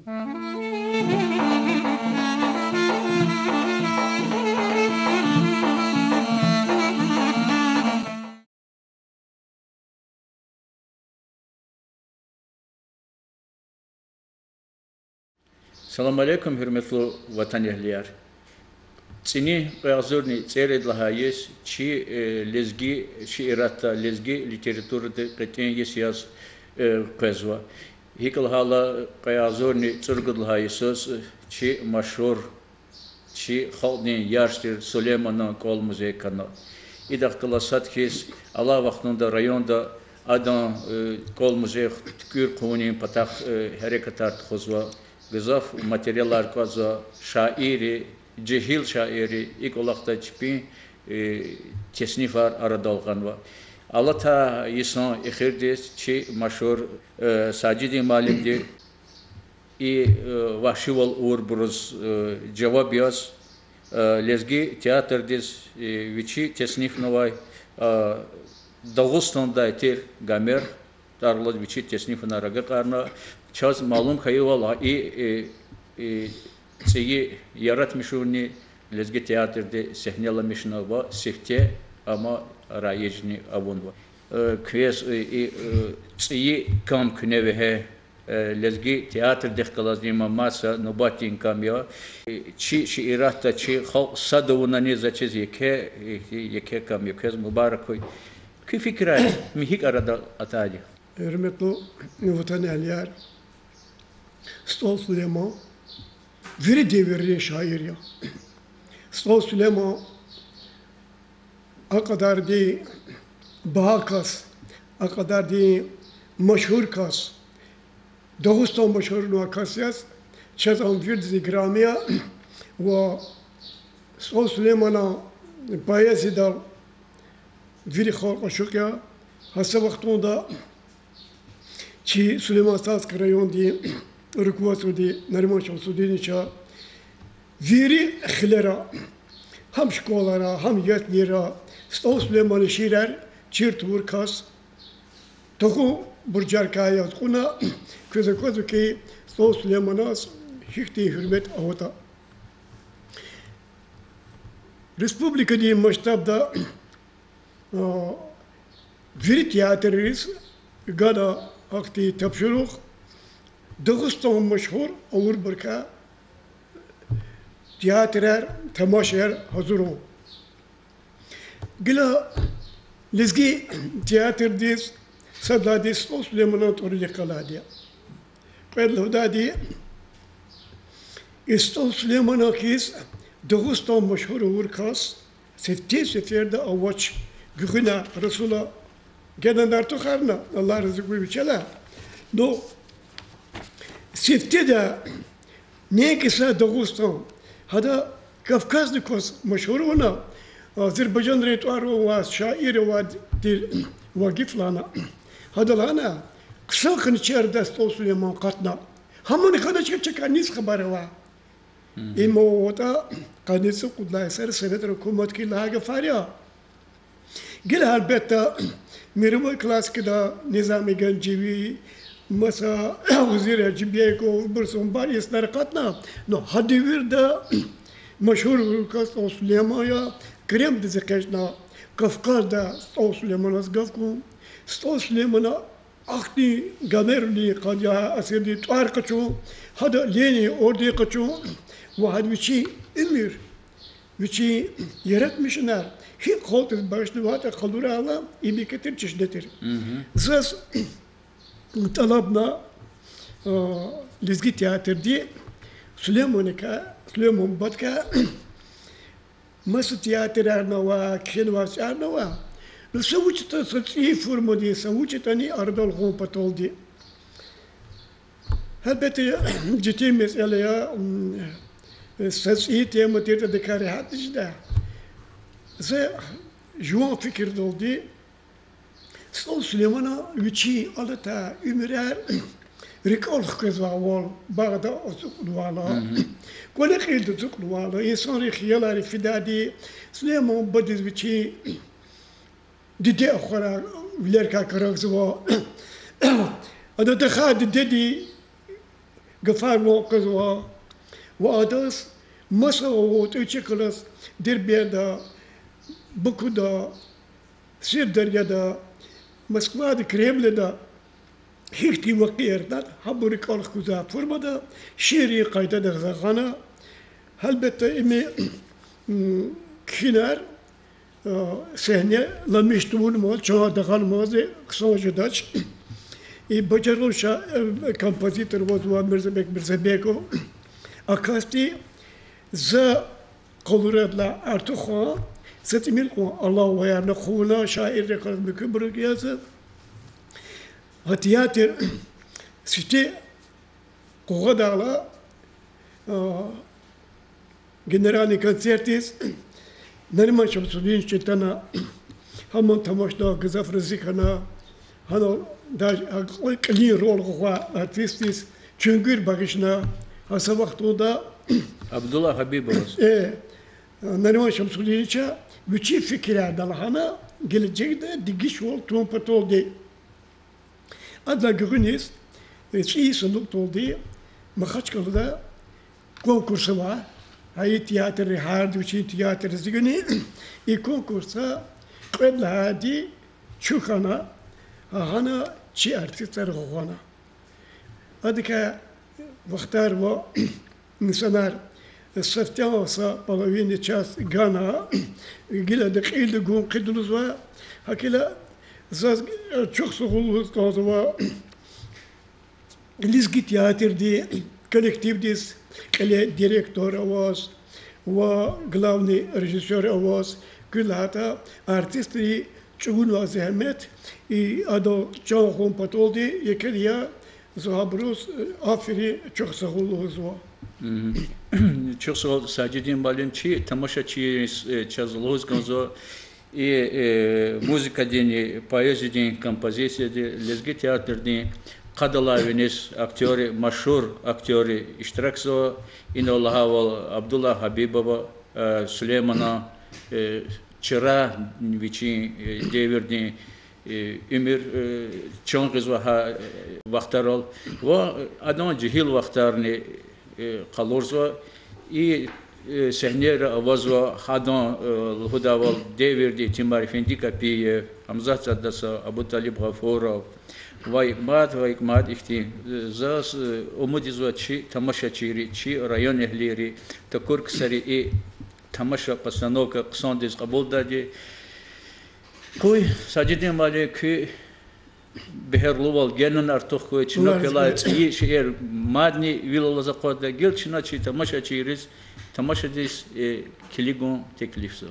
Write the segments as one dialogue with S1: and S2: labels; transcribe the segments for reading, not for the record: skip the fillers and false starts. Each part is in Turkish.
S1: Salam aleykum hürmetli vatan ehliler. Цени разорни цели лагаес, чи лезги, чи ирата лезги литературы де катен есяз казва. Хикл хала разорни цургуд лагаесос, чи машур, чи халдин ярштир Сулеймана кол музей канал. Идах классат хис Алла вахтунда районда адан кол музей тükür кунин патах харекатар тхозва. Gızaf materyallar kaza şairi, cehil şairi ilk olarak da çipi tesnif var arada olgan var. Allah ta insan ihirdes çi maşhur Sacidi Malimdi vahşival uğur buruz cevap yaz lezgi teatrdes viçi tesnif novay Dağıstan'da etir gamer darlad viçi tesnif naraga karna Çaz malum kayıvala şeyi yaratmışını lezgi teatrda sahnelemişini var sefte ama rayecini avun var. Kıyas şeyi kam künevehe lezgi teatr dehkalazima masa nubatin kamya çi şiiratta çi halk sadavuna ne zaçız yeke kam yekez mübarek koy. Ki fikret mihik arada atacı.
S2: Hürmetli vatan ehliler. Stol Süleyman veri devirli şair ya. Stol Süleyman a kadar di bahakas, a kadar di meşhur kas. Dağıstan meşhur kas yaz. Çazan virdi gramiya ve Stol Süleyman'a Bayezid'e veri halka şükya. Hasta vaktunda çi Süleyman Sazkı rayon diye rukuvatı diye Nariman Şamsuddin'e veri xilera hem şkolara hem yetlere Stol Süleyman'ı şiirer çirt vurkas toku burcarkaya kuna köze ki Stol Süleyman'a hikti hürmet avata Respublika diye maştabda veri tiyatrıyız gada akti tapşırık Dağıstan meşhur olur burka tiyatrer, temaşer hazır ol. Gila lezgi tiyatrdis sadadis Stol Süleyman'a torje kaladiya. Qedlo dadi Stol Süleyman'a kis Dağıstan meşhur olur kas sefte seferde avaç gühüna Resul'a gelenler tukarna Allah rızıkı biçela. No Sefte de ne kısa Dağıstan, hada Kafkazlıkos meşhur ona, Azerbaycan retuarı var, şairi var, vakıflana, hada lana kısa kın içeride Stol Süleyman katna, hamını kadar çıkacak nis haberi var. İma o da kanısı kudla eser senet hükümet ki laga farya. Gel elbette Mirmay klasikada Nizami Gancevi Masa Vazir Acibiye ko bursun bariyesler katna. No hadi bir de meşhur Stol Süleyman'a krem dizi keşna Kafkaz'da Stol Süleyman'a zgavku Stol Süleyman'a akni gamerli kadya asirdi tuar kaçu hada leni ordi kaçu ve hadi viçi emir viçi yaratmışlar hi koltuk başlı vata kalura ala ibiketir çeşdetir. Zas talabna lezgi tiyatr diye Süleyman Batka Masut tiyatr arnava, kişen varsa arnava. Savuçta satsi formu diye savuçta ni ardal kompatol diye. Elbette ciddi meseleye satsi tematı da kare hatışda. Ze juan fikir doldu. Stol Süleyman'a viçi alata ümirer rikoluk kezvavol bağda osukluvala. Kone khildu osukluvala. İnsan khiyalari fidadi Süleyman badiz viçi didi akhara vilerka karakzva. Ada dakhad dedi قفار وقزوا واداس مسا وتشكلس دير بيدا بكودا سير دريدا مسكواد كريملدا هيكتي وقيردا حبوري كالخوزا فرمدا شيري قايدا درزاغانا هلبتا امي كينار سهنه لمشتون مول چا دغان موزه قصوجو داش ای بچروشا کمپوزیتور وزوا مرزبekو akasti za kolorla artık setimil ko Allah ve yarna khuna şair rekord mükemmel giyası hatiyatı site kogadala generalni koncertis Neriman Şamsuddin Çetana hamon tamaşda gızaf rızıkana hano da klin rol koğa artistis çünkü bakışına hasa vaktunda
S1: Abdullah Habibov.
S2: Neriman Şamsuddin Çetana bütün fikirler dalhana gelecekte dikiş ol trompet oldu. Adla görünüz iyi sanık oldu. Mahaçkalı'da konkursu var. هاي تياتر هارد وشي تياتر زيني يكون كورسا قبل هادي شو خنا هنا شي ارتستر غوانا هذيك وقتار و نسنار السفتان وصا بالوين تشاس غانا قيلا دقيل دقون قدلوزوا هكلا زاز çok soğuluz kazıva Lizgi tiyatr di kolektiv dis Кале директор аваз, ва главный режиссер аваз, кулата артисты чугун ваземет и адо чонгон патолди якелия забрус афери чохсагулузва.
S1: Чохсагул саджидин балинчи тамашачи чазлоз гонзо и музыка дени, поэзия дени, композиция дени, лезги театр дени. Kadalavinis aktörü, maşhur aktörü iştirakso inollaha val Abdullah Habibova Süleyman'a çıra viçi devirdi ümür çoğunuz vaha vaktarol ve adam cihil vaktarını kalorzo i sehner avazva hadan hudaval devirdi Timar Efendi Kapiye Hamzat Saddasa Abu Talib Gafurov Вайкмат ихти за умудизва чи тамашачири чи район эхлири такур ксари и тамаша постановка ксондис кабулдади кой саджидин мале ки бехерлувал генен артух кой чино кела и шер мадни вилолаза кода гел чина чи тамашачирис тамашадис килигон теклифсо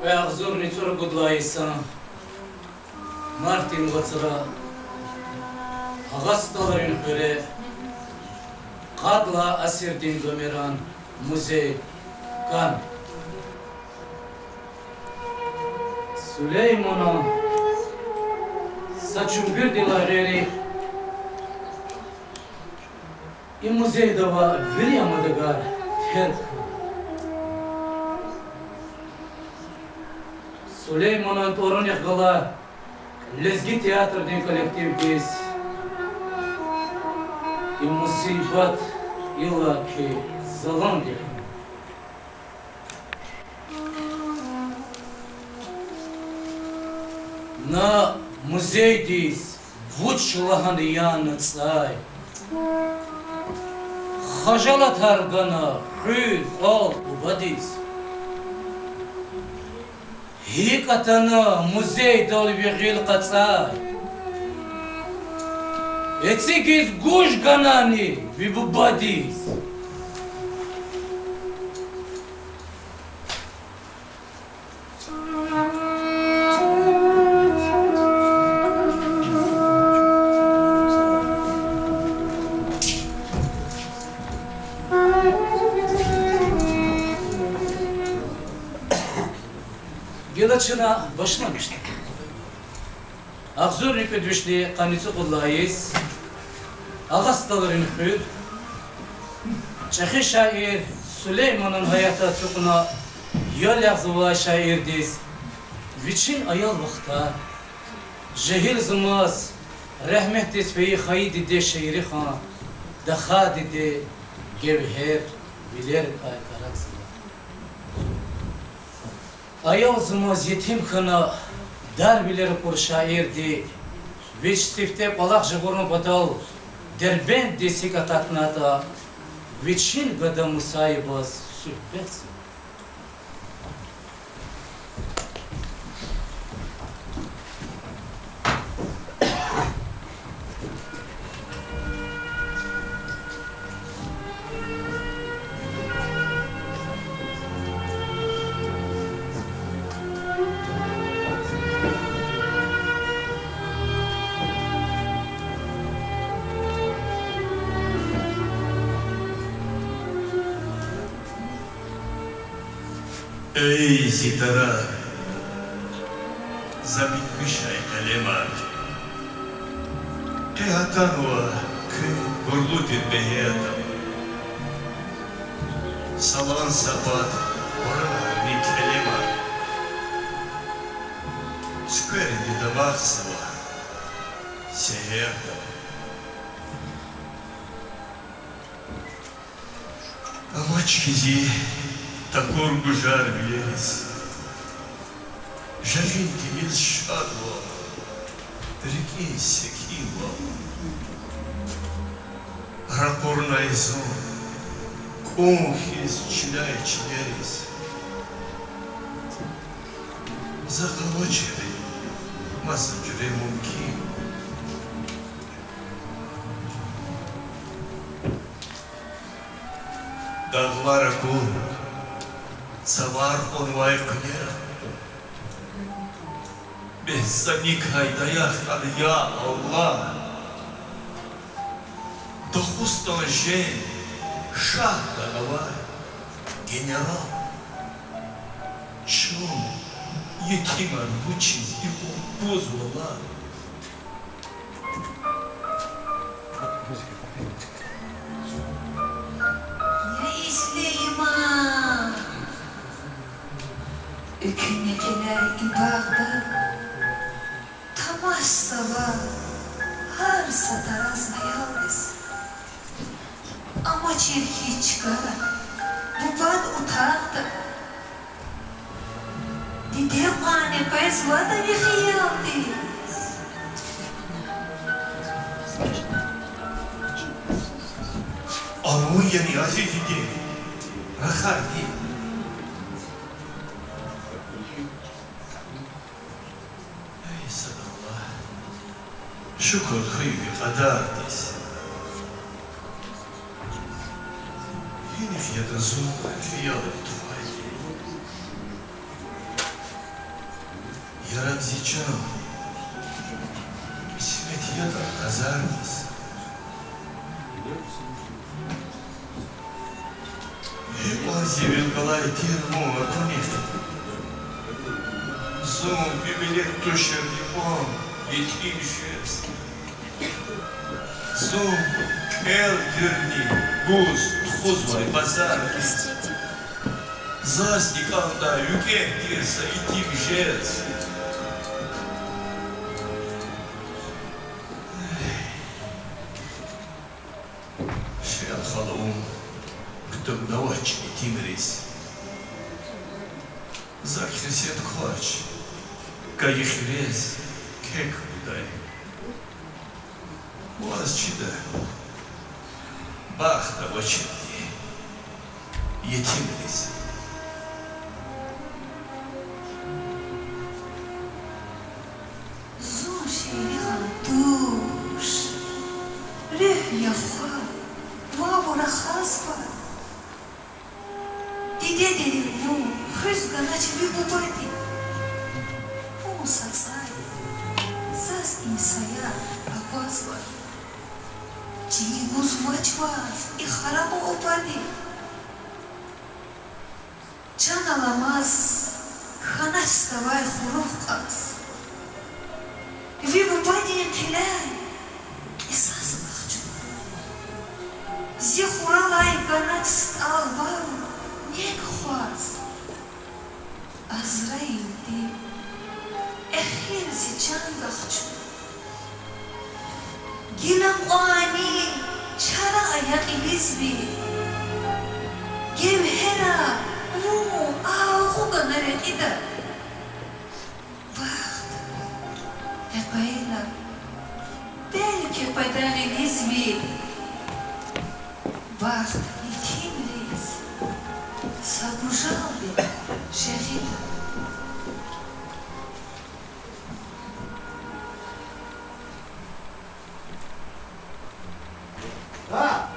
S3: Ve ağzurni çor gudlaysa Martin Vatsara Ağastaların höre Kadla Asirdin Gömeran Muzey Kan Süleyman'a saçım bir dilareri i muzey dava Viryamadıgar terk Süleyman'ın torun yakala Lezgi tiyatr din kolektiv giz i musibat illa ki zalan diye na muzey diz vuçlahan yanı tsay Hajalat hargana hü ol ubadiz Hikatana muzey dol vigil qatsay Etsigiz guş ganani vibubadiz Yılaçına başlamıştı. Akzornik ve düşlü kanıtı kullayız. Ağastaların hür. Çakı şair Süleyman'ın hayata tukuna yol yazıva şairdiz. Viçin ayal vakta jehil zımaz rahmet despeyi haydi de şeiri khan daha dedi gevher bilir karaksı. Ayal zımaz yetim khana dar bilir kur şairdi. Viç sifte palak jigurnu batal derbent desik ataknata viçin gada musayibaz sühbet.
S4: Ey sitara, zabitmiş ay kalemat. Kıyatan wa kı gurlutit behiyata. Salan sapat, orana ni kalemat. Скверни домахсова, северда. А мачкизи такор гужар билерис. Жажинки из шадло, реки секило. Рапорная зон, конхиз чиляй чилерис. Заколочили. Масаджуре мумки. Dağlara kul, savar onvay kıya. Behzanik haydaya kadı ya Allah. Dokuzdan jen, şah da avay, general. Şun, yetiman buçiz его позвала.
S5: Ya İsleymam, ükünekiler ibağda, tamaş sabah, har sataraz hayaldiz. Ama çirki çıkar, bu bad utardı. Dide pane pezvada bir hayaldiz.
S4: Amu yani azizdi, rahardi. Ey sadallah, şükür hıyvi kadardiz. Yeni fiyatın zor, fiyalı tufaydi. Yarab zicam, smet yada kazardiz. Зивен голай термо опонет. Зомби билет тушер лимон, ети шест. Зом элдерни, буз, тхузвай базар. Засниканда люкен тирса ети шест. Халаум, кто давач и тимрис. Захрисет клач, каихрез, кек удай. Уаз чида, бахта вачинди, етимрис.
S5: Зуши душ, рех яха. Вабура хасба. Диде ну, хрызга начали бубати. Умсацай. Зас инсая апазба. Чигус вачваз и харабу опади. Чана ламаз ханаш ставай хурухкас. Вибубади килай. Исас Зихуралай ганат албау нек хваз. Азраил ди эхир зичан гахчу. Гилам оани чара аяк илизби. Гевхера му ааху ганарек ида. Вахт епайла белки пайдан илизби. Бахт и тимрис сабужал би шахида.
S6: А!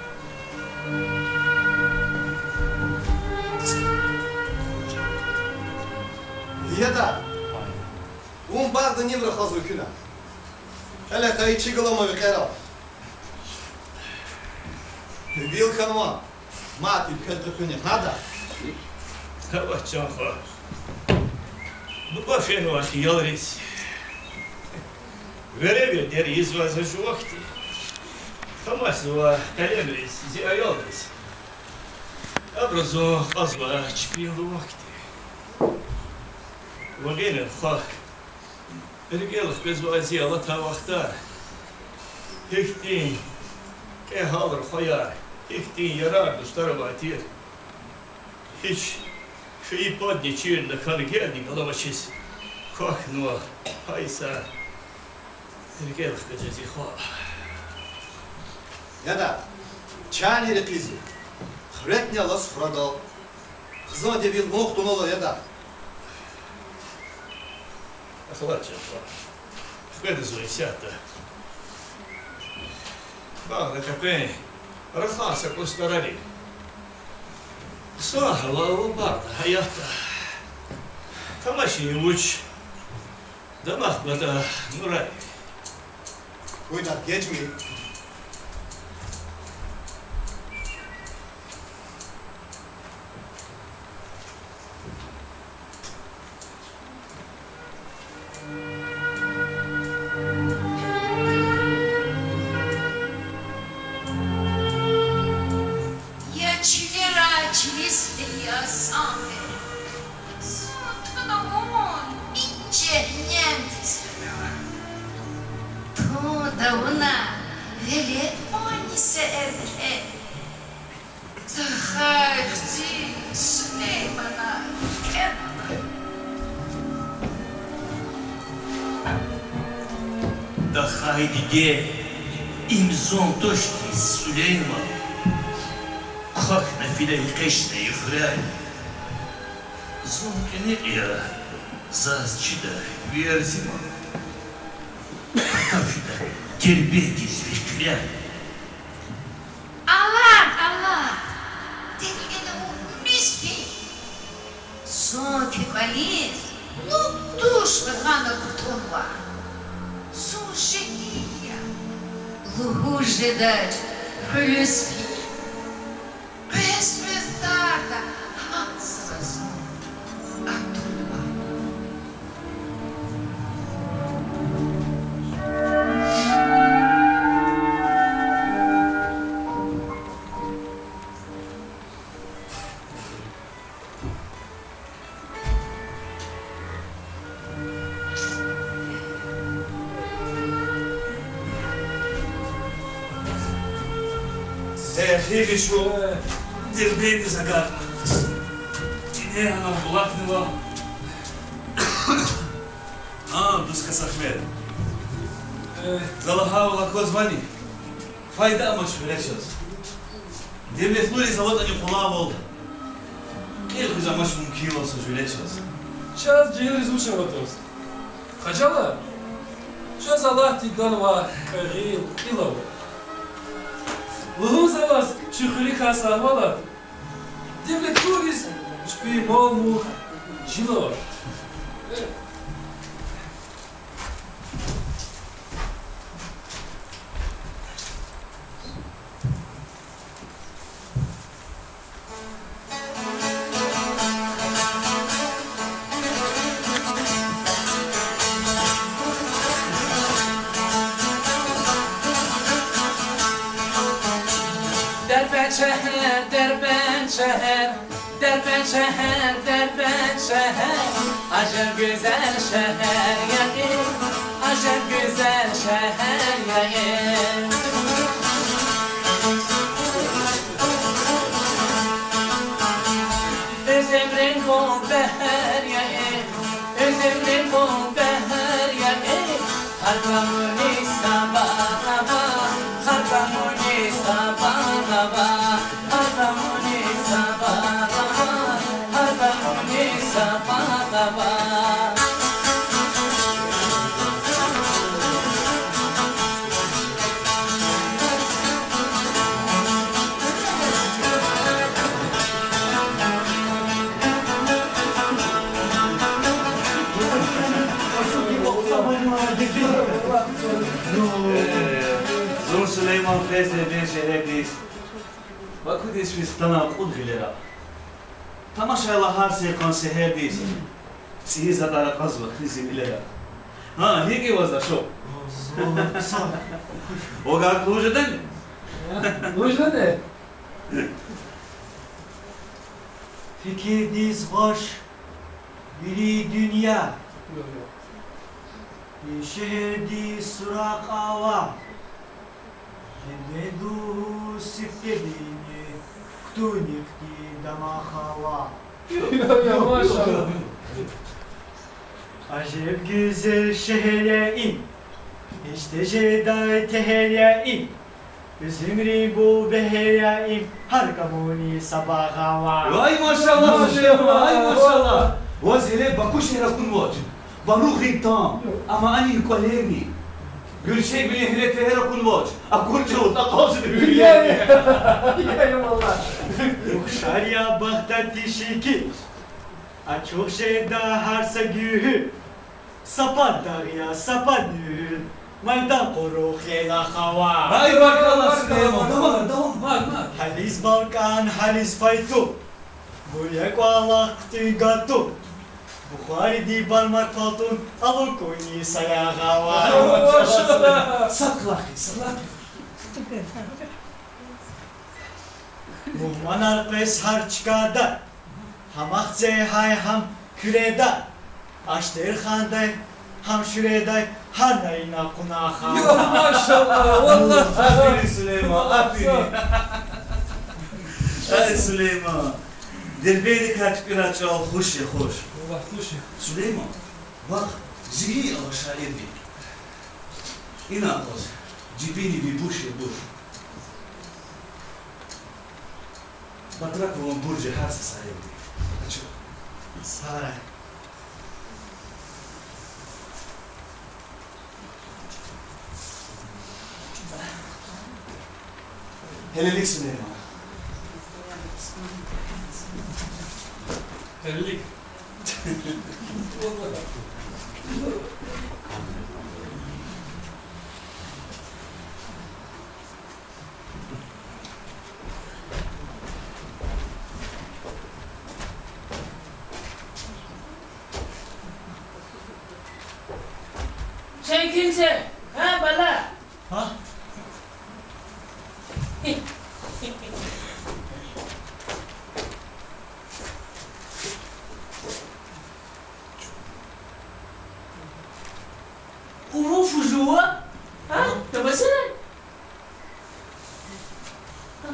S6: Еда! Барда не врахазу кюна. Эля кайчи голома викера. Бил канма. Мати кентекуни хада.
S4: Хава чанха. Бафену ахиялрис. Вереве дер изваза жуахти. Хамасова калемрис зиаялрис. Абразо азва чпилу вахти. Вагенен ха. Ergelif bezvazi ala tavakta. Hektin halır hayar. Hektin yarar dostlar vatir. Hiç şeyi padne çiğirinde kanı geldi galamaçız. Kak no haysa. Ergelif bezvazi ha.
S6: Ya da çani rekizi. Хретня лас фрадал. Кызына дебил моқтонала ya da.
S4: Ахлача. Хведезуй сята. Багда капе. Рахаса постарари. Сахала багда хаята. Тамаши уч. Дамахбата нурай.
S6: Oynar geçmeyin.
S4: Haydige imzon toşki Süleyman Kalkna fileyi keşne yıhray Zon kene ya Zazçıda Vierzima Kafida Terbiyetiz ve külen
S5: Allah Tekene o mispi Son kekaliz Nutuş vegana kutunva Сушения, лужи дать, хлюспи. Без старта,
S4: خيبي شو دير بيتي زكار إني أنا بلاقني لا دوس كسخمير زلها ولا كوزماني فايدة مش فلاشز دير لي ثلوري زود أني قلاب كيف إذا مش ممكن وصل فلاشز
S7: Сейчас джири изучава тост. Хаджала? Сейчас Аллах ти ганва карил илава. Лугун завас чухури хасавала. Дивле турис шпи молму жило.
S8: Derben şehir, acayip güzel şehir yayın, acayip güzel şehir yayın. Özümün bu behar yayın, özümün bu behar yayın. Harkamuni sabahaba, harkamuni sabahaba, harkamuni sabahaba.
S4: زور سليمان فاز بين شهاديس وكوديس في ستنا قد غلرا تماشى الله هار سيكون سهاديس تسيزا دار قزوة خيزي بلرا ها هيجي وزا شو وقاك وجدن
S7: Вujda
S9: Fikir diz boş, biri dünya. Bir şehirdi surak ava. Yemedu siftedini, ktunikti dama hava.
S7: Ya maşallah.
S9: Acayip güzel şehre in. İşte Jedi teheriye in. Üzümri bu beheriye in. Harkamuni sabah hava.
S6: Ay maşallah Süleyman, ay maşallah. وزيلي باكوش يكون واجب بروخي تام اما اني كوليرني كل شيء بلي هنا تهرا كل واجب اقول جوز اقاصد
S7: Ya vallahi.
S9: Şarya Bağdat şiki. Açık şeyda harsa gühü. Sapan dağya sapan nühü. Maydan koruk yela hava.
S6: هاي بارك الله سليمان دوام دوام
S7: Mak.
S9: Halis Balkan halis faytu. Buraya kualak tigatu. Bukhari di balmak patun. Alun koyni saya hava.
S7: Maşallah.
S6: صدق صدق
S9: Muhmanar pes harçkada. Hamakse hay ham küreda. Aştır khanday ham şüreday. Hanayna kuna
S7: Ya
S9: hava.
S7: maşallah. Vallahi.
S4: عافيني سليمان عافيني هاي سليمان دير بينك هتقرا تشوف خوش يا خوش
S7: Allah слушай.
S4: سليمان بق زي الله شاعر بي هنا قص جيبيني ببوش يا بوش بترك وان برج حاسس صاير دي اشوف
S9: Sara.
S4: هلا ليك سليمان
S7: Terlik. Vallahi.
S8: Sen kimsin? Ha bala?
S9: Ha?
S8: Umu fujua? Ha? Tabasan? Ha?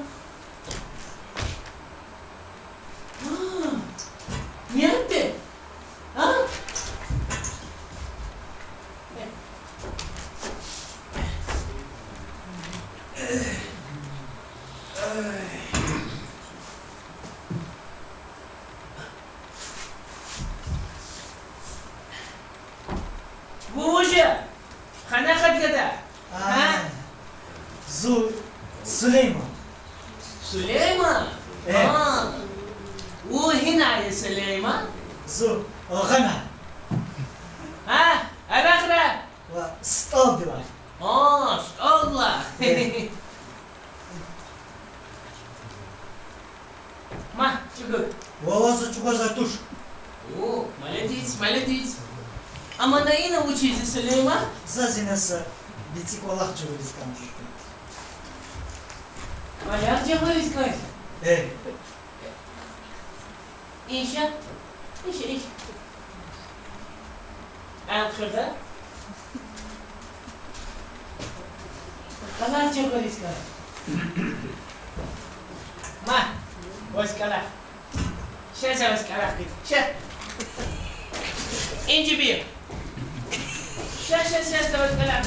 S8: سليمان وهنا يا سليمان
S9: زو غنى
S8: ها الأخرى
S9: واستاذ
S8: الله ما تقول
S9: وواسه чуга затуш
S8: о молодец а манаина учится Сулейман
S9: зазинаса бициколах чугурис камш
S8: Аяк чугурис кай İnşa Ankırda Kalar çukuris kay Ma Hoş kalar Şasa hoş kalar Şa İnci bir Şasa hoş kalar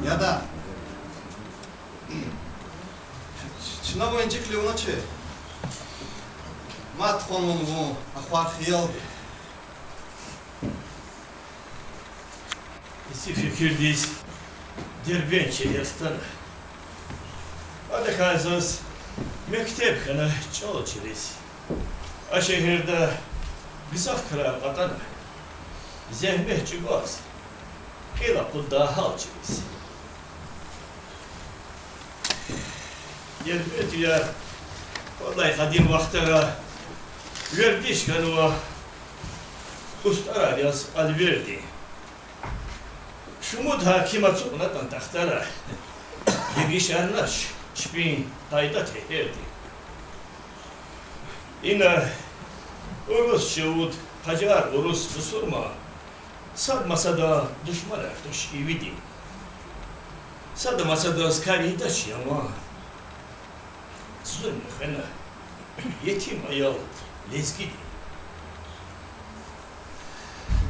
S10: Ya da Çına boyunca kliona çe Mat konum bu Akhwat khiyal
S11: Isi fikirdeyiz Derben çeyastan Hadi kazız Mektep kana çalışırız A şehirde Bizaf kırar katana Zehmet çıkmaz Ela pulda halçırız Elbet ya Vallahi kadim vaktara Verdiş kanıma Ustara yaz alverdi Şumut hakima çuğunatan tahtara Yegiş arnaş Şpin kayda teherdi İna Urus şevud Hacar urus usurma Sadmasa da düşman ertuş ividi Sadmasa da skari daş yama Zulmü fena Yetim ayal lezgidi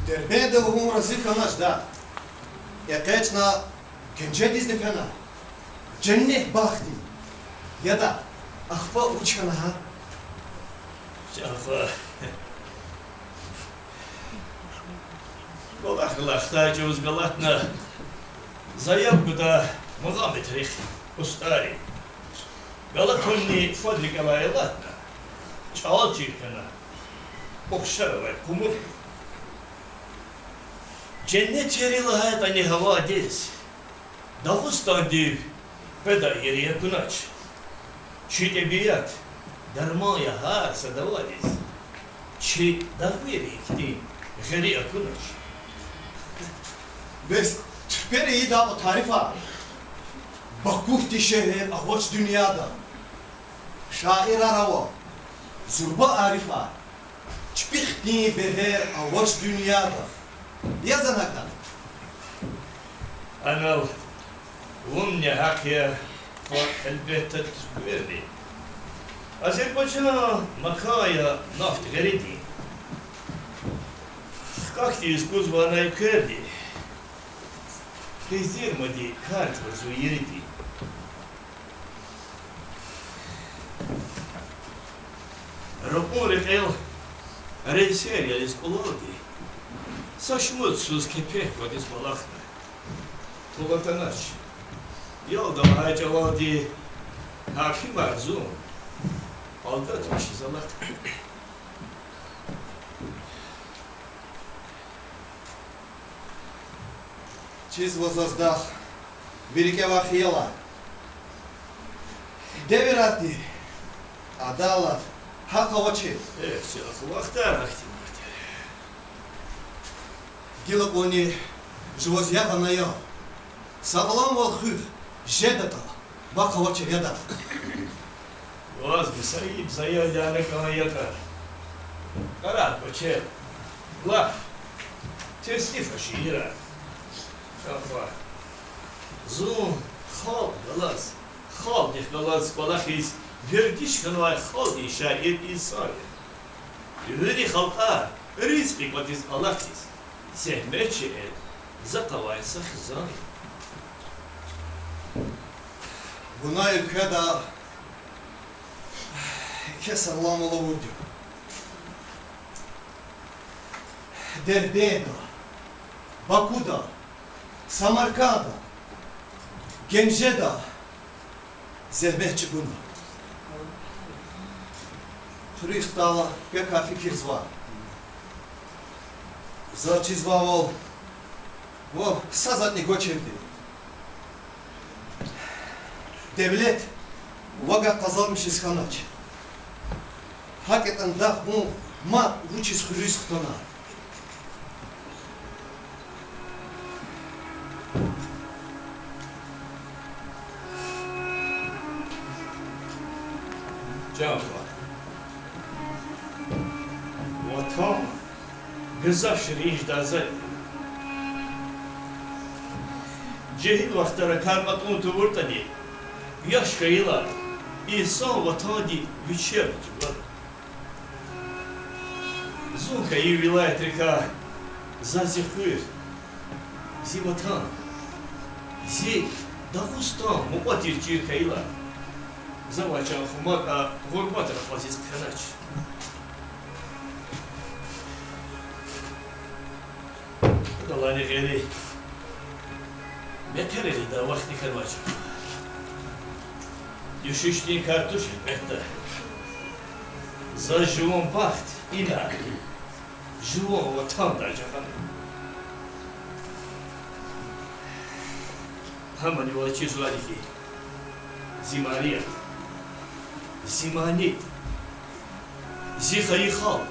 S10: Derbe de bu razı kanaş da Yakaçna Gence dizni fena Cennet baktı Ya da Akhfa uçkana ha
S11: Şafa Golakhlakta cevuz galatna Zayab gıda Mugametrih Ustari Galatonni fadrik alayalatna Çağal çirkana Okşar ve kumur Cennet yeri lahayat ani hava deriz Dağıstan div Peda yeri yakınaç Çi tebiyat Darmaya har sadavadiz Çi dağveri ikti Geri yakınaç
S10: Bes Türkberi da o tarifa Bakuhti şehir ahvaç dünyada Şair arava Zurba arifa Çpikti beher ahvaç dünyada Yazanaktan
S11: Anal Umne hakya Elbette Türkberi Azerbaycan'a makaya naft garidi Как ты искусственно керди? Презирмади карчва зуериди. Рапорет ел рейсерия из колоди. Сашмут сус кепек вот из балахна. Толатанач. Ялда хайчавади хаким арзу. Алдат мишизалат.
S10: Чиз воздах Великого Хиела Деверати Адалат Хакавачи
S11: Вахтар
S10: Гилакони Живозьяга наял Саглам волхух Жедата Бакавачи яда
S11: Вазги саиб заяляна каваяка Карат почел Глав Тестифа шиира var. Zun, xal, galaz. Xal, dih galaz, balaxiz. Verdiş kanvay xal di şair insan. Hüri xalqa, rizqi qatiz alaxiz. Zehmet el, zakavaysa xizan.
S10: Buna ülkede kesallamılı vurdu. Derbe'de, Baku'da, Samarkand'da, Gence'de zehmetçi bunu. Turistala peka fikir zva. Zači zvao o sazatni goçevdi. Devlet vaga kazanmış iskanaç. Hakikaten da bu ma vuçis hürüz kutana.
S11: Cevap var. Vatan gıza şiriş dazı. Cehil vaxtlara karmatını tuvurtani. Yaş kayılar. İnsan vatani güçer cıvlar. Zun kayı vilayet reka. Zazi hır. Zi vatan. Zi Dağustan muatirci kayılar. Zavacağın humaka gurbat rafaziz kanaç. Dalani geri. Metereli da vakti kanvacı. Düşüştüğün kartuş elbette. Za живом baht, ina. Живом vatan da cahan. Hamani ola çizulari ki. Zimaniyet. Zimani. Zihayı halk.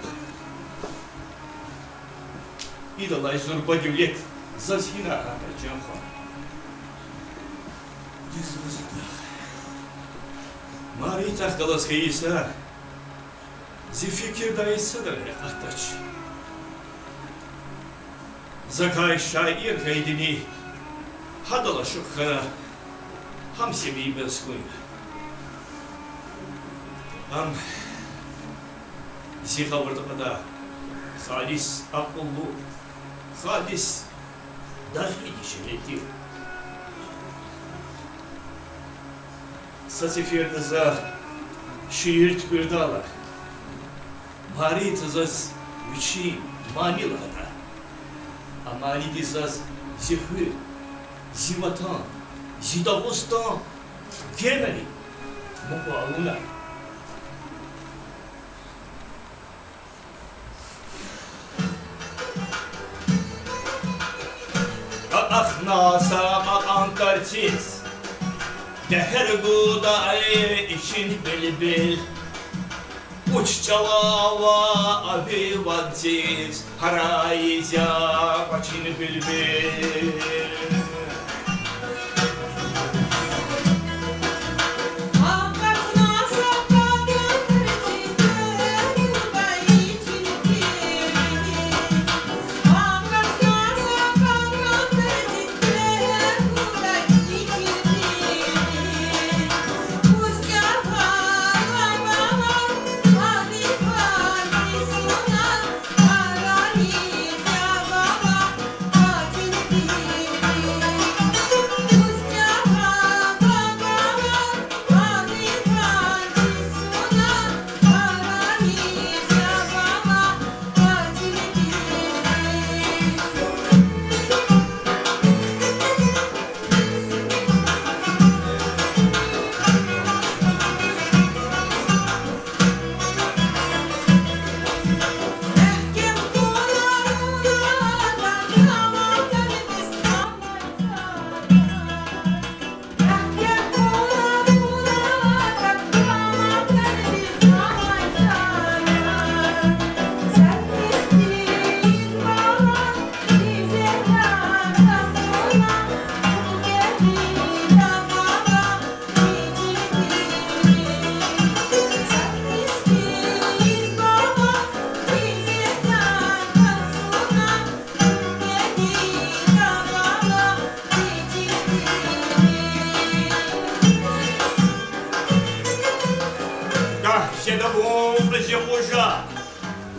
S11: İdalay zorba devlet. Zazhina hana camha. Mari tahtalas kayisa. Zifikir dayısadır ahtaç. Zakay şair kaydini. Hadala şukhara. Hamsemi bezkuyn. Am ziha vurdukada halis akıllı, halis dahi dişeleti. Sasifirde za şiir tüpürdalar. Mari tızaz üçi manilada. Amali dizaz zihü, zivatan, zidavostan, gemeli, muqauna. Nasa Ankarçiz Deher buğday için bilbil Uç çalava abi vadziz Harayizya açın bilbil
S12: Be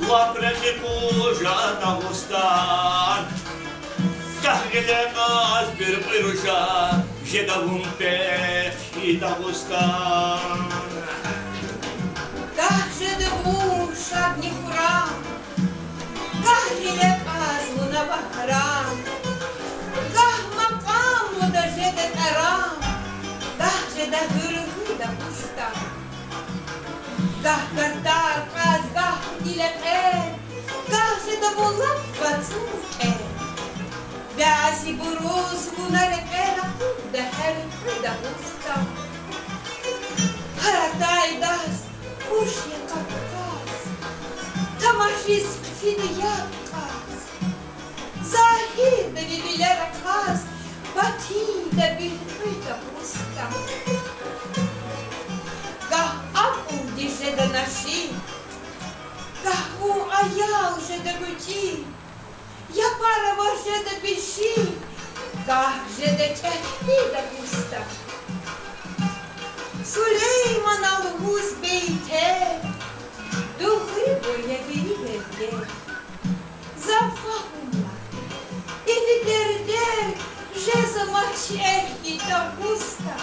S11: وابرق قوجا داغستان كهجل قاس بربروشا جدهم بخي داغستان
S5: كهجل قوشا بنخرام كهجل قاس ونبهرام كه مقام ودجد الأرام كهجل هرهي داغستان كه كردار قاس كه دلقين كهجل بولق فتوكين بعسي بروس ونرقين ده هرهي داغستان هرتاي داس وش يقفقاس تماشيس في ديابقاس زاهيد ببلارقاس باتيدا بالحيطة بوستا قه أبو دي جدا نشي قهو أياو جدا بوتي يا بارا وجدا بشي قه جدا تحيدا بوستا سليمان الغوز بيته دغري boyuna veriverdi. Zawahuma i wyderder, że zobaczyli do usta.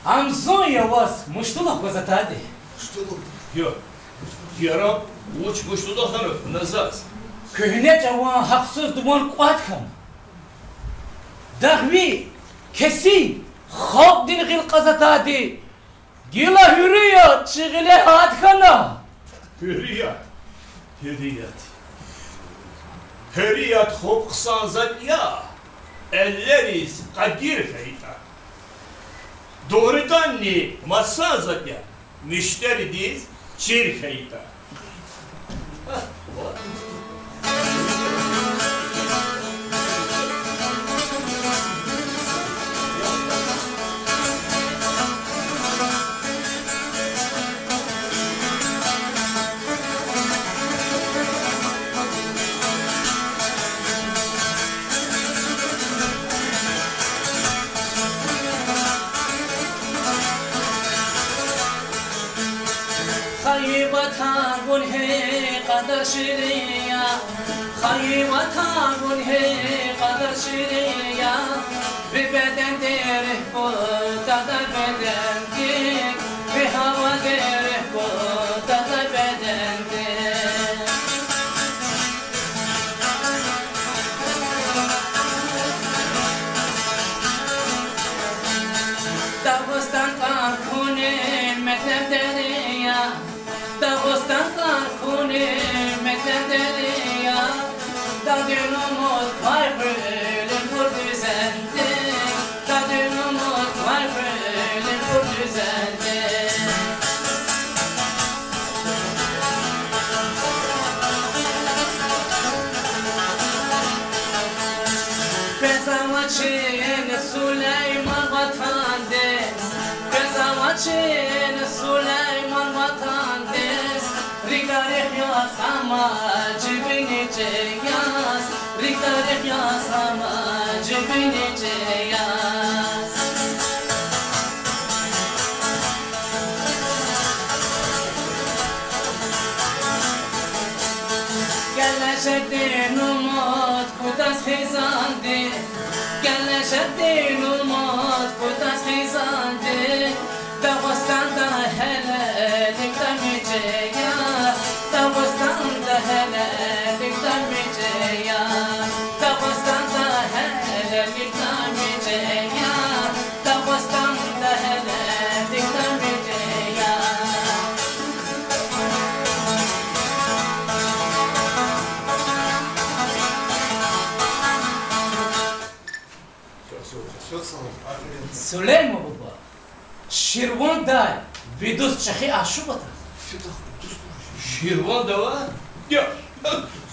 S3: Амзон я вас муштулах позатади.
S11: Муштулах? Yok. Yaram uç muştulakları nazaz.
S3: Köhne cavan haksız duman kuatkan. Dahvi kesin halk dilgil kazatadi. Gila hürriyat çığile hatkana.
S11: Hürriyat. Hürriyat. Hürriyat hop kısanzat ya. Elleriz kadir heyta. Doğrudan ne masazat ya. Müşteri diz çir heyta.
S3: خيبتها قنهي قدر شريا خيبتها قنهي قدر شريا ببدن ديره قدر بدن ديك بهوا ديره قدر بدن ديك داغستان کارخونه مکتب دریا داغستان کارخونه مکتب دریا دادونموز var böyle bu düzende dادونموز var böyle bu düzende Bezavaçin Süleyman vatandes Bezavaçin Süleyman vatandes Rigarek yaz ama cebini ceyaz Rigarek yaz ama cebini ceyaz Gelecektin umut kudas hizandi Gelecektin umut kudas hizandi Dağıstan'da helelik demeyeceğya Dağıstan'da helelik demeyeceğya Dağıstan'da helelik demeyeceğya Dağıstan'da helelik demeyeceğya Süleyman baba, Şirvan day, vidus çakı aşubata.
S11: Şirvan da var, Yok.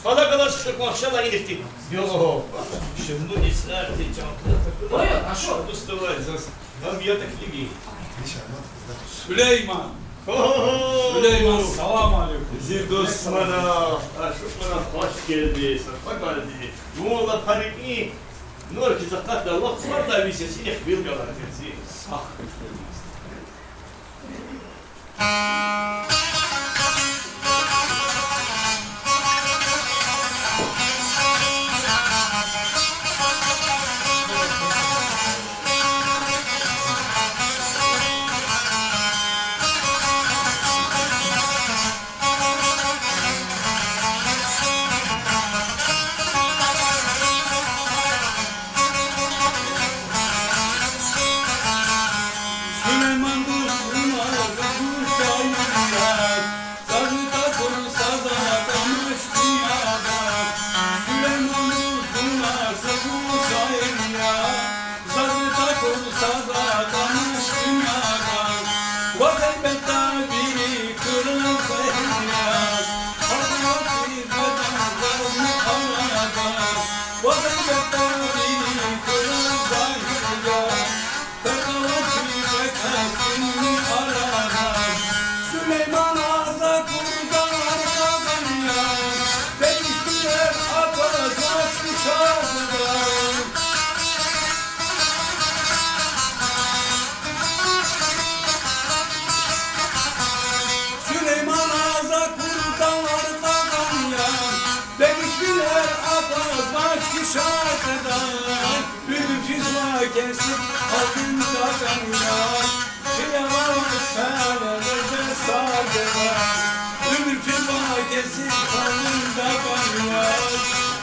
S11: Hala kadar şu akşamlar gittik. Yok. Şimdi isterdi çantaya.
S3: Hayır, aşağı.
S11: Ustavlayacağız. Tam yataklı giy.
S6: Süleyman. Süleyman, salam aleyküm.
S11: Bizim dostlara, aşıklara hoş geldi, sefa geldi. Yoğunla parikni, nur ki zakat Allah var da bir sesi ihbil galar sesi. Sağ.
S6: Süleyman dostuna kavuşayım, sarıta kursa da kalmış dünyada. Süleyman dostuna kavuşayım, sarıta kursa da kalmış dünyada. Vazifette biri kırılsayım ya, vazifette biri kırılsayım ya. Süleyman Aza kurdan kazanıyor, değiştiler atacak dışarıdan. Süleyman Aza kurdan kazanıyor, değiştiler atacak dışarıdan. Büyük fizma kesip altında kanıyor, kıyamam senelerce sardılar. Ömür fizma kesip altında kanıyor,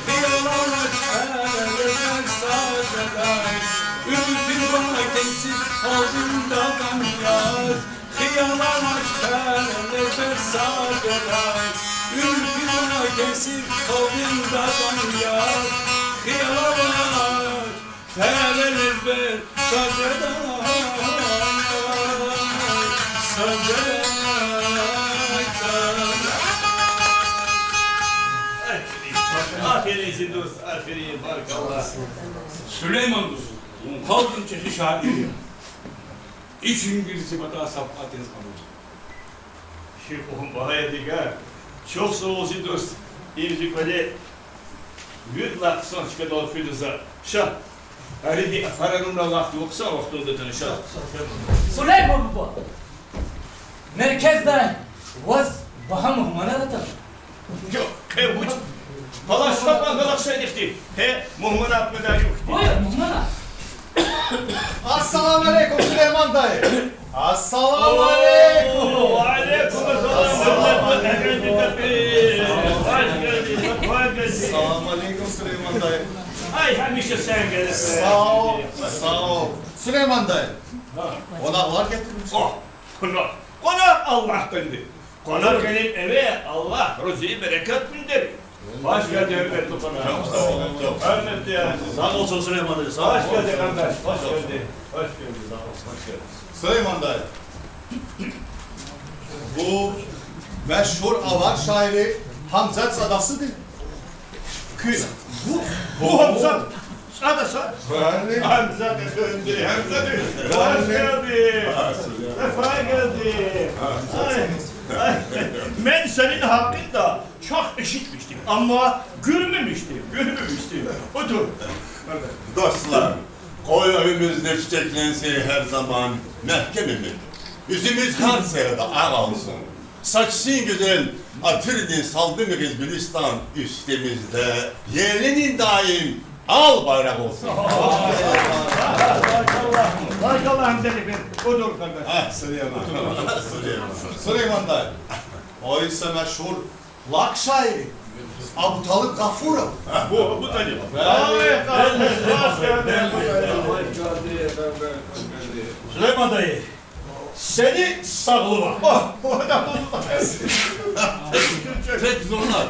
S6: kıyamam senelerce sardılar. Ömür fizma kesip altında kanıyor, kıyamam senelerce sardılar. Ömür fizma kesip altında kanıyor, kıyamam senelerce sardılar.
S11: Aferin dost, aferin, barakallah.
S6: Süleyman dostum, kalkın çeşi şair ya. İçin bir sıfata safatınız kalır.
S11: Şu bahaya digar. Çok sağ olsun dost. İmzi böyle büyük son çıkan filoza. Şah. Hadi faranımla vakti yoksa vaktinde tanışalım.
S3: Süleyman baba. Merkezden vaz baha muhmana da.
S11: Yok, kevuç. Kalaştan kalaşa dikti. He, muhmana atmadan yok.
S3: Hayır, muhmana.
S10: Assalamu alaikum Süleyman dayı. Assalamu alaikum.
S11: Ve aleyküm selam. Hoş geldin.
S10: Assalamu alaikum Süleyman dayı.
S11: Ay hemşe sen gelirsin.
S10: Sağ ol, sağ ol. Süleyman dayı. Konaklar getirmiş.
S11: Oh, konak Allah'tandır. Konak gelip eve Allah rızayı bereket bildirir. Hoş geldin hürmetli konak.
S10: Çok sağ olun, çok sağ olun.
S11: Hürmetli yani.
S10: Sağ olsun Süleyman dayı, sağ ol.
S11: Hoş geldin kardeş, hoş geldin. Hoş geldin, sağ ol, hoş geldin.
S10: Süleyman dayı. Bu meşhur avar şairi Hamzat Sadası'dır.
S11: Bu Hamza. Sadası.
S10: Ben
S11: Hamza efendi, Hamza efendi. Hoş geldin. Sefa geldin. Ben senin hakkında çok işitmiştim ama görmemiştim. Otur.
S12: Dostlar, koy önümüzde çiçeklense her zaman mehkemimiz. Yüzümüz her sırada ağ olsun. Saçsın güzel, atırdın saldığımız Gülistan üstemizde. Yerlinin daim al bayrak olsun.
S11: Barakallah Hamza'yı ben. Otur kardeş.
S10: Ah Süleyman dayı. O ise meşhur lak şairi. Abu Talib Gafurov.
S11: Bu tabii. Ay kardeş, hoş geldin. Süleyman dayı, seni sağlıma. Oh, o da
S12: Pek zorlar.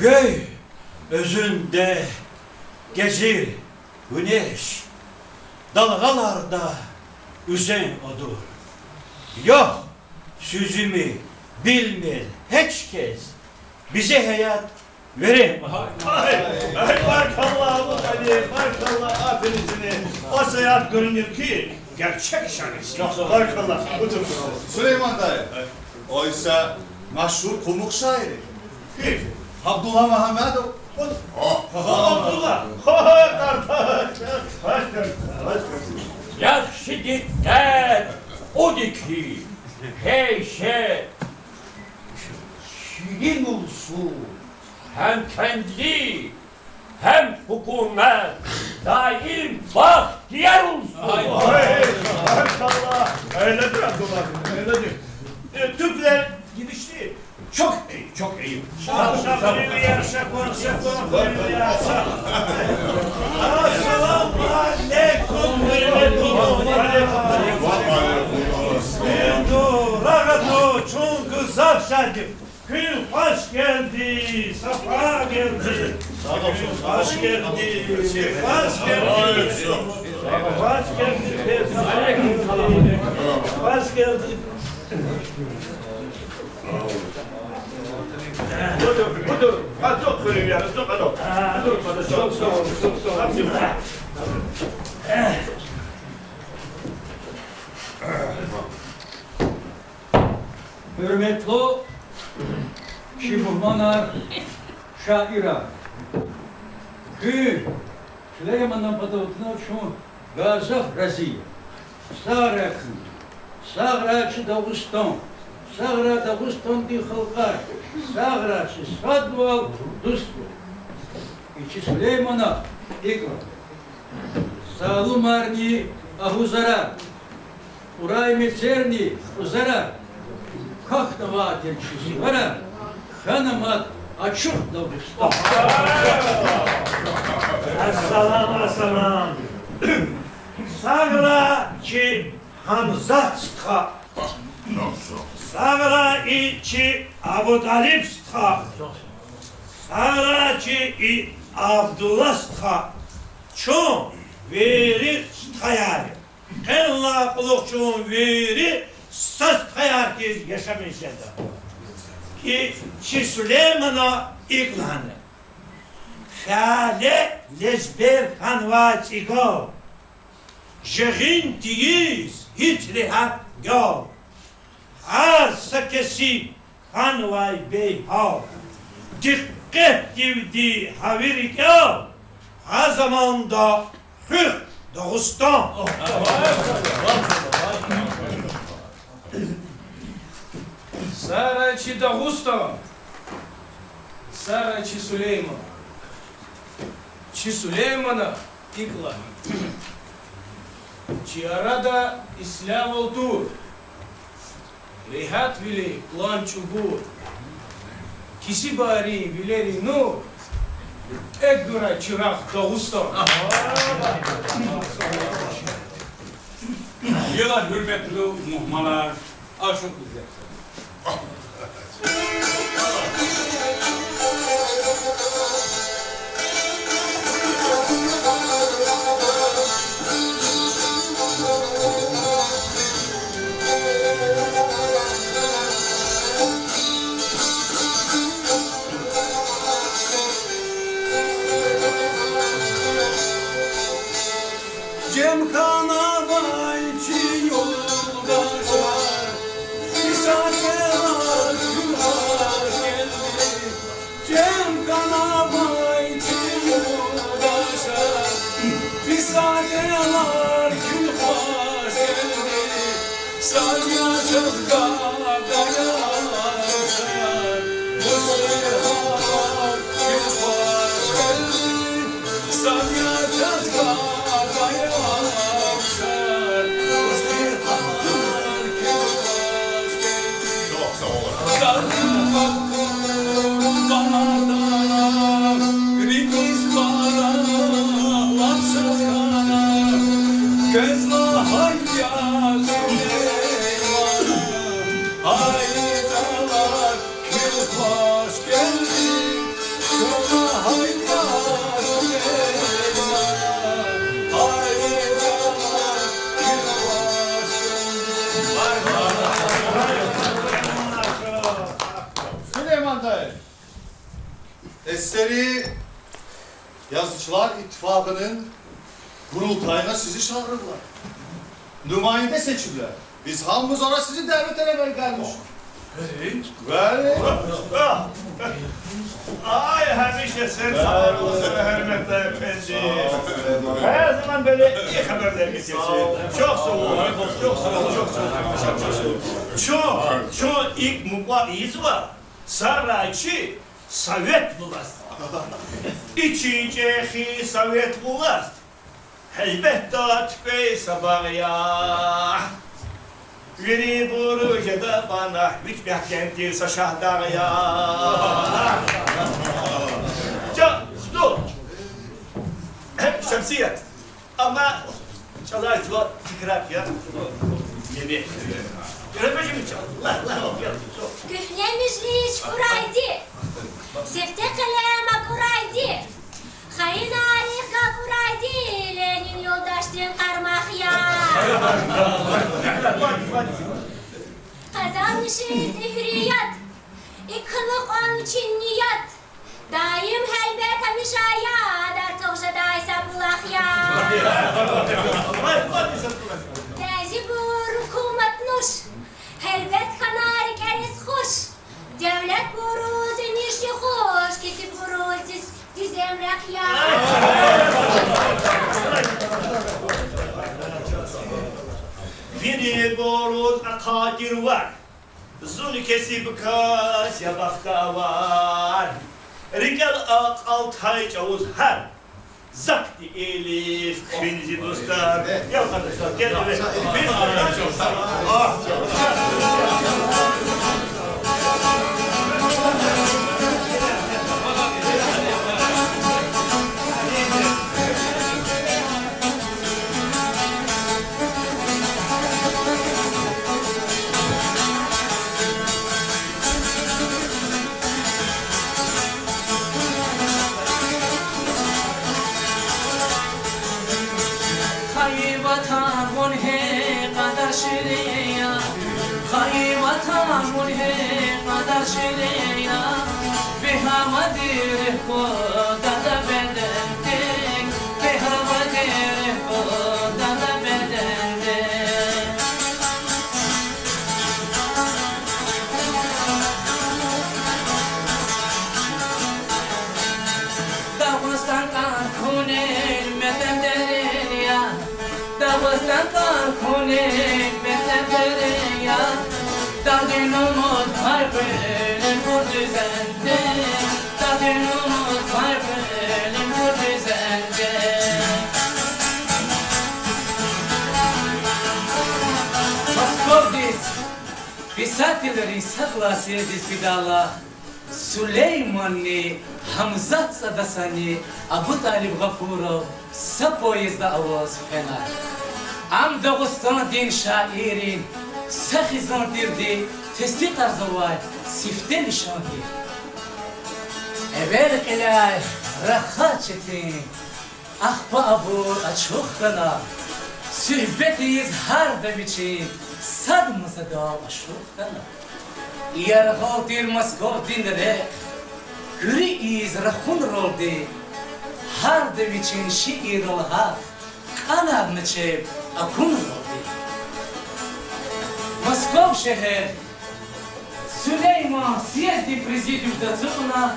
S9: Göy özünde gezir güneş, dalgalarda üzen odur. Yok sözümü bilmir hiç kez, bize hayat verin.
S11: Maşallah bu Ali, maşallah aferin seni. O seyahat görünür ki gerçek şahisi. Maşallah. Otur.
S12: Süleyman dayı. Oysa meşhur komuk şairi. Abdullah Muhammedov.
S11: Abdullah.
S13: Yaxşı dikkat odur ki heyşe şirin olsun, hem kendi hem hükümet daim bahtiyar olsun.
S11: Maşallah. Öyledir Abdullah. Öyledir. Türkler gidişti. Çok iyi, çok iyi. Şakir yaşa, konuşakon, yaşa. Assalamu aleykum, hürmetullah. Ragatu, çünkü zavşadım. Gün hoş geldi, safa geldi. Hoş geldi, hoş geldi. Hoş geldi, hoş geldi. Budur. Ha çok söyleyeyim yani. Çok adam. Çok sağ olun. Çok sağ olun.
S14: Hürmetli Şibumanar şaira. Gün Süleyman'dan patavutuna şu Gazaf Raziye. Sağraçı Dağıstan. Sağra Dağıstan di halkar. Sağraçı Sadval Dustvu. İçi Süleyman'a ikram. Sağlumarni Ahuzara. Uray Mecerni Uzara. Kahtavatın Şizvara. Hanımat açık Dağıstan.
S11: Assalam. Sağra ki Hamzatska. Sağra içi Abu Talibska. Sağra ki Abdullahska. Çun veri stayar. Allah kulukçun veri stayar ki yaşamayacağız. Ki Süleyman'a iklanı. Fale lezber hanvatigo. Jehrin tiyiz hiç rehat yok. Her sakesi hanvay bey hav. Dikkat divdi havir yok. Her zamanda hür Dağıstan.
S7: Сарачи Дагустан, Сарачи Сулейман, Чи Сулеймана икла, Чи арада ислам олтур, Рихат вили план чугур, Киси бари вилери нур, Экгура чирах Дагустан.
S6: Yıllar hürmetli muhmalar, aşık güzel.
S9: Cemkana var ki yoldaşlar, misafir
S12: Eseri Yazıcılar İttifakı'nın kurultayına sizi çağırırlar. Nümayinde seçimler. Biz hamımız ona sizi davet ederek gelmiş. Böyle.
S11: Ay hemşire sen sağ olasın hürmetli efendi. Her zaman böyle iyi haberler getirsin. Çok sağ olun, çok sağ olun, çok sağ olun. Çok ilk mübariz var. Sarayçı Sovet bulast. İçinci Sovet bulast. Elbette tüpey sabahya. Veri buruca da bana hükmet kentil saşahdağya. Dur. Hem şemsiyet. Ama çalar tekrar ya. Yemek. Göremeyeceğim çal. La okuyalım.
S15: Kühlenmişliğiç kuraydı. Sefte kalema kuraydı. Hayın harika kuraydı. Lenin yoldaştın karmak ya. Kazanmışız hürriyet. İkılık onun için niyet. Daim helbet hamişaya. Dar toğşadaysa bulak ya. Dezi bu hükümet nuş. Helbet kanari keriz hoş. Devlet buruz nişli hoş. Kesi buruz dizemrak ya.
S11: Veri boruz akadir var. Zuni kesi bıkas ya bakta var. Rigal altay çavuz her. Zakti elif benzi dostlar. Ya arkadaşlar gel eve.
S3: Писатель согласен видала Сулеймани, Хамзат Садасани, Абу Талиб Гафуров, с поезда Авоз Фена. Ам Дагустан дин шаирин, Сахизан дирди, Тести Тарзавай, Сифте нишанди. Эвер келай, Рахачетин, Ахпа Абу Ачухтана, Sühbeti izhar da biçin, sadmasa da aşuktana. Yargal dir Moskov dinre, gri iz rakhun roldi, har da biçin şiir olha, kanar neçe akun roldi. Moskov şehir, Süleyman siyezdi prezidyumda tıkına,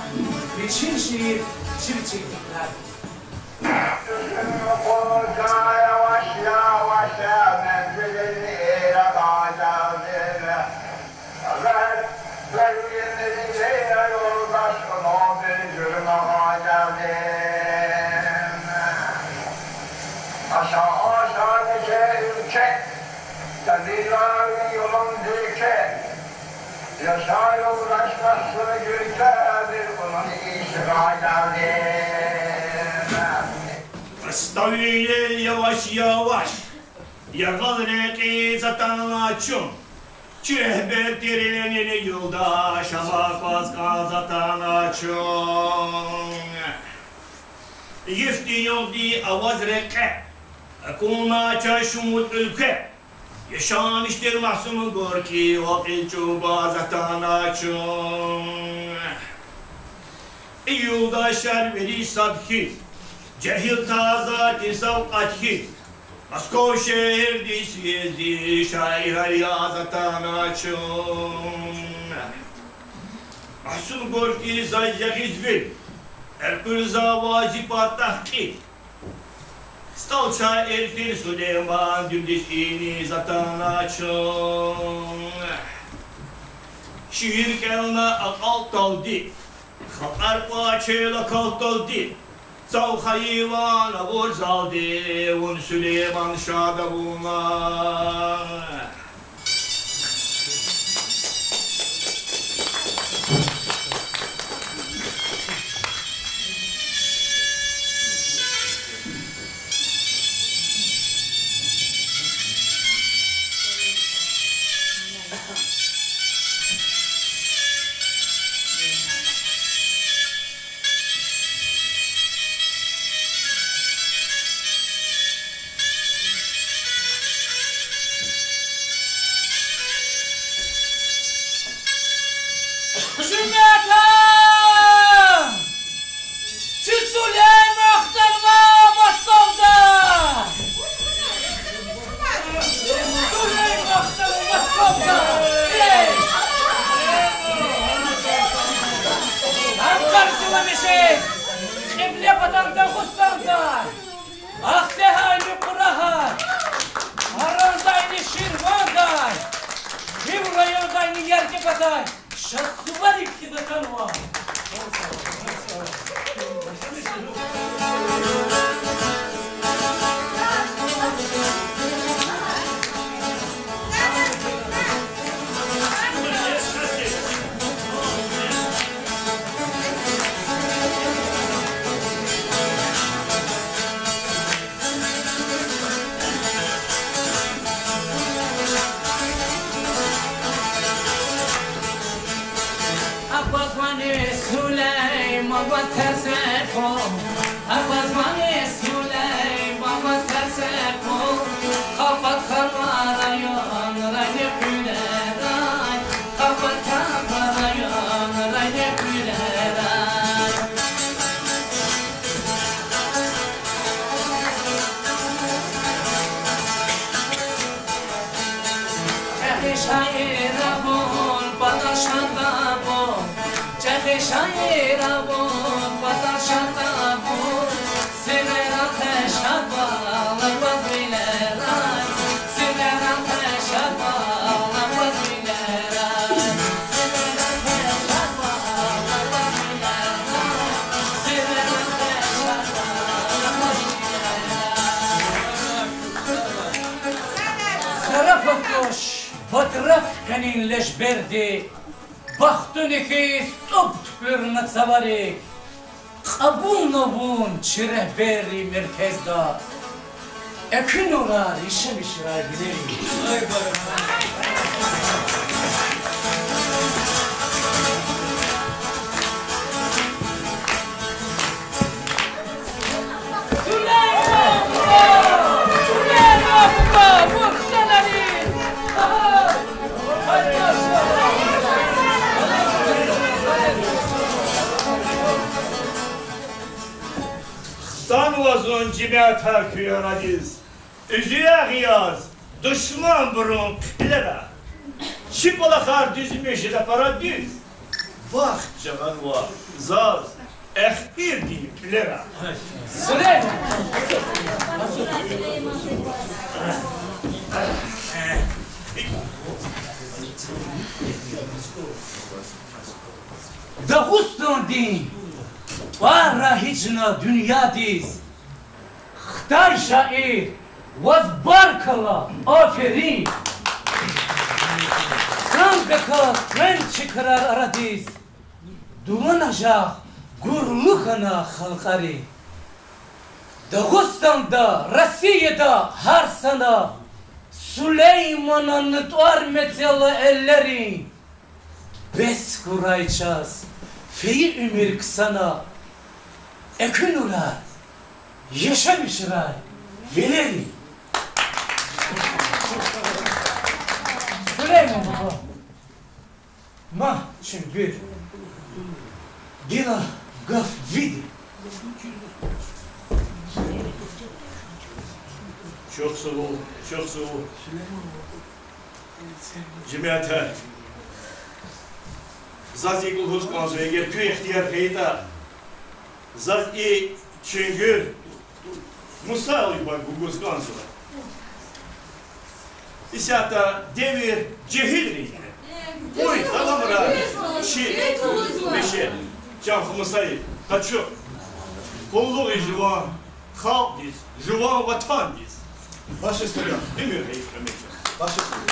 S3: biçin şiir çivçiklikler.
S16: Yavaş yavaş menzilini rakacağım. Ben kendisiyle yoldaşım o bir cürüm akacağım. Aşağıdaki ülke, tabiların yolun dülke. Yaşar uğraşmasını gülkedir bunun iyisi rakacağım.
S11: Ставили yavaş, Yagal reki zatanaçım. Çehber terilenini yoldaş, Avakvaz zatanaçım. Yifti yoldi avaz reke, Akuna çaşumut ülke. Yaşamıştır mahsumu gorki, Vakil çuba zatanaçım. İyulda şerveri sabki, cehil tazati savkatki, Moskova şehir disiyezi, şair riyazatan açın. Mahsun gorki zayyak izvil, Erkırza vacibat tahkik, Stal şair Fil Süleyman, dümdüz ini zatan açın. Şiir kelna akal taldi, Xalqar paçela kaltaldi, Zav hayvan avur zaldi, Un Süleyman şada buna.
S3: Kanin leş berdi, baktun ki stop bir natsavare, kabun çire beri merkezda, ekin olar işim işler gidelim.
S11: Sanvazın cime takıyor aziz, üzüye gıyaz, düşman burun pilera. Şipalakar düzmüş de para düz. Bak canan var, zaz, ehbir deyip pilera.
S3: Süleyman! Dağustan din, Barra hicna dünya diz, Xtay şair, Vaz barkala, aferin. Sankaka, ben çıkarar aradiz, Duvanacak, gurlukhana halkari. Dağustan'da, Rusya'da, her sana, Süleyman'a nıtvar metyalı elleri, Bes kurayacağız, feyi ümür kısana, Ekin ular, yaşamışlar, veleri. Süleyman baba, ma çünkü, Gila
S6: Gaf vidi. Çok soğuk, çok soğuk. Cemiyete. Zat ilk ulus kanzuya gel, köy ihtiyar kayıta. Zat i çengür. Musa alayım bak bu ulus kanzuya. İsa'da devir cehil reyne. Oy, salamıra. Beşe. Canfı Musa'yı. Kaçıyor. Kolluk jivan. Halk diz. Jivan vatan diz.
S12: Baş üstüne.
S6: Emir reis Ömer'ciğim.
S12: Baş üstüne.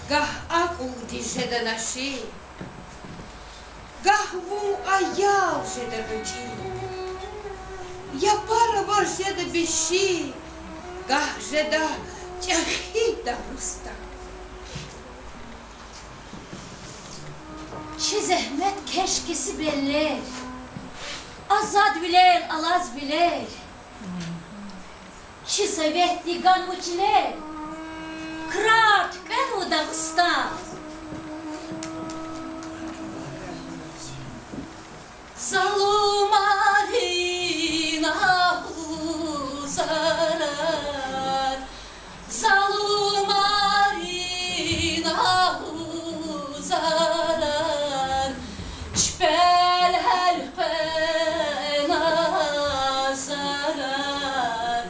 S5: Gah akul dizede naši, gah vu ayav žede večí, ja parava žede biši, gah žeda çahida rusta.
S15: Çi zehmet keşkesi beller, azad biler, alaz biler. Çi sevet digan uçiler, krat kenu Dağıstan. Zalumarina uzarar, zalumarina uzarar, şpel helpena zarar,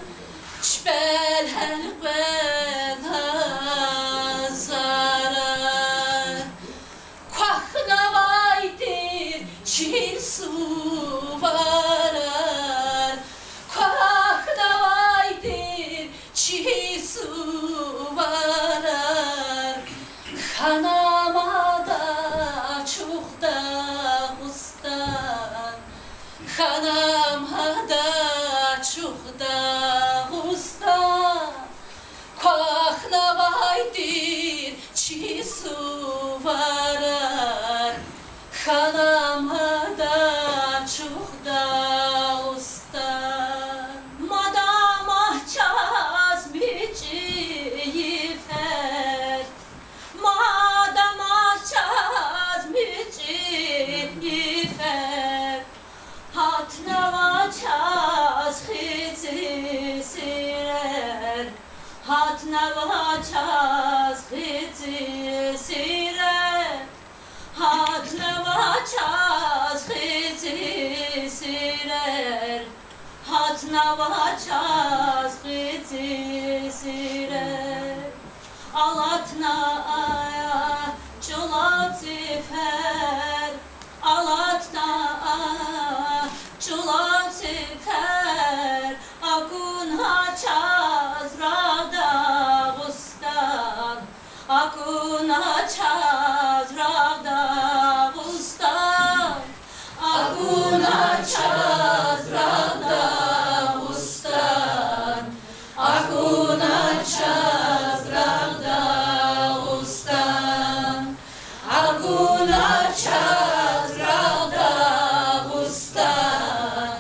S15: şpel helpena zarar. Kwahna vaydir çil su varar, kwahna vaydir çil su varar. Hanamada çok da ustan, hanamada çok da ustan. Kwahna vaydir çil su varar, hanamada çok da ustan. Madam ahçaz biçi fer, madam ahçaz biçi fer. Hatna vaçaz xizi sirer, hatna vaçaz xizi sirer. Hatna vaçaz xizi sirer, hatna vaçaz xizi sirer. Alatna aya çulat zifer, alatna aya çulat zifer. Akun haçaz rada bustan, akun haçaz rada bustan, akun haçaz rada bustan, akun haçaz rada bustan, akun haçaz rada bustan,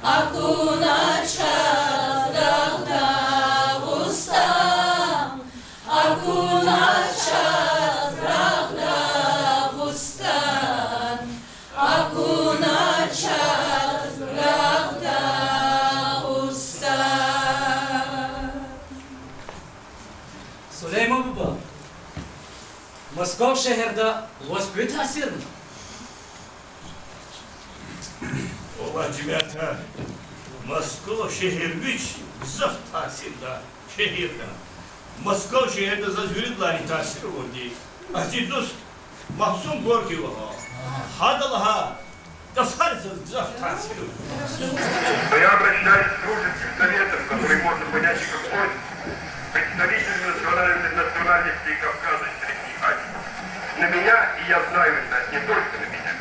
S15: akun haçaz rada bustan, akun haçaz rada bustan, akun haçaz rada bustan.
S3: Süleyman Baba, Moskov şehirde Moskva tasir mi?
S11: Ola cimete, Moskova şehir üç zıf tahsilda, şehirde. Moskova şehirde zazviridlari tahsil oldu. Aziz dost, mahzun gorki vaha. Hadalaha, Да фарзел захтасил.
S16: Но я обращаюсь к дружеским советам, которые можно понять и как просьбу. Представитель национальности Кавказа и Средней Азии. На меня, и я знаю это, не только на меня,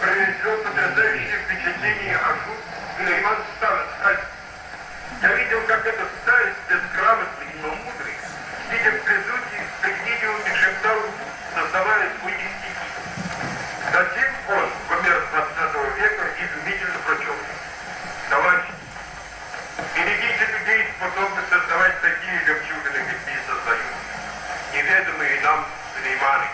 S16: произвел потрясающее впечатление Ашут Сулейман Сталин. Я видел, как этот старец, безграмотный, но мудрый, сидя в президиуме шептал, создавая свои стихи. Затем он, Гомер 20 века, изумительно прочел: товарищи, берегите людей, способных создавать такие жемчужины, какие создают неведомые нам Сулейманы.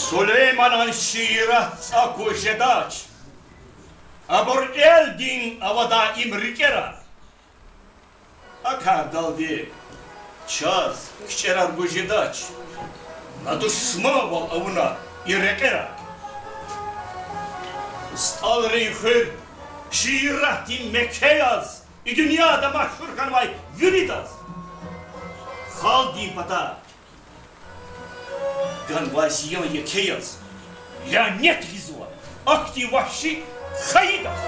S11: Süleyman'ın şiira akuşedaç. Abur eldin avada imrikera. Akar daldi. Çaz kişerar bujidaç. Naduşma val avuna irekera. Stal reyhür şiiratin mekeyaz. Dünyada maşhur kanvay yürüdaz. Haldi pata. Ганвазион Екеяз, я нет визуа, акти ваши хаидас.